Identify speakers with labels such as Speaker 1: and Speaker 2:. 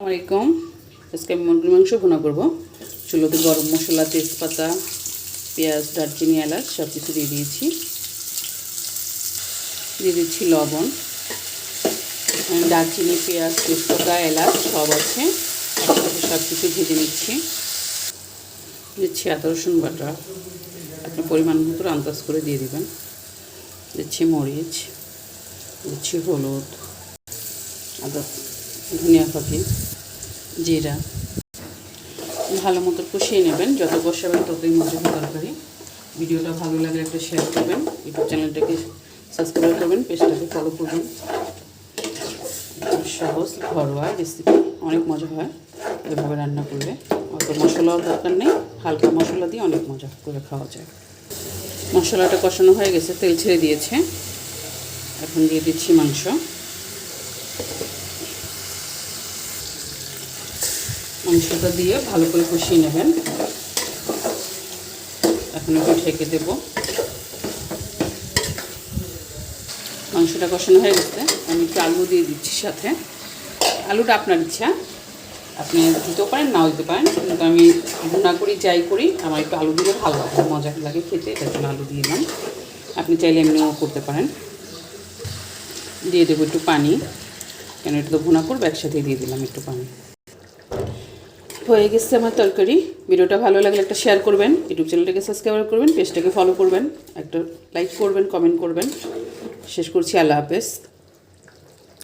Speaker 1: আলাইকুম। আজকে আমি মুরগির মাংস ভুনা করব। চুলোতে গরম মশলা, তেজপাতা, পেঁয়াজ, দারচিনি, এলাচ সব কিছু দিয়ে দিয়েছি। দিয়ে দিচ্ছি লবণ। দারচিনি, পেঁয়াজ, তেজপাতা, এলাচ সব আছে, একসাথে সব কিছু ভেজে নিচ্ছি। দিচ্ছি আদা রসুন বাটা, আপনি পরিমাণ মতো আন্দাজ করে দিয়ে দেবেন। দিচ্ছি মরিচ, দিচ্ছি হলুদ, আদা, ধনিয়া পাতা, জিরা। ভালো মতো কষিয়ে নেবেন। যত কষাবেন ততই মজা তরকারি। ভিডিওটা ভালো লাগলে একটা শেয়ার করবেন, ইউটিউব চ্যানেলটাকে সাবস্ক্রাইব করবেন, পেজটাকে ফলো করবেন। সহজ ঘরোয়া রেসিপি, অনেক মজা হয় এভাবে রান্না করলে। অত মশলাও দরকার নেই, হালকা মশলা দিয়ে অনেক মজা করে খাওয়া যায়। মশলাটা কষানো হয়ে গেছে, তেল ছেড়ে দিয়েছে। এখন দিয়ে দিচ্ছি মাংস। মাংসটা দিয়ে ভালো করে কষিয়ে নেবেন। এখন একটু ঢেকে দেব। মাংসটা কষানো হয়ে গেছে, আমি একটু আলু দিয়ে দিচ্ছি সাথে। আলুটা আপনার ইচ্ছা, আপনি দিতেও পারেন, নাও দিতে পারেন, কিন্তু আমি ভুনা করি যাই করি আমার একটু আলু দিলে ভালো লাগে, মজা লাগে খেতে, এটার জন্য আলু দিয়ে দিলাম। আপনি চাইলে এমনিও করতে পারেন। দিয়ে দেবো একটু পানি, কেন এটা তো ভুনা করবো, একসাথে দিয়ে দিলাম একটু পানি। হয়ে গেছে আমার তরকারি। ভিডিওটা ভালো লাগলে একটা শেয়ার করবেন, ইউটিউব চ্যানেলটাকে সাবস্ক্রাইব করবেন, পেজটাকে ফলো করবেন, একটা লাইক করবেন, কমেন্ট করবেন। শেষ করছি, আল্লাহ হাফেজ।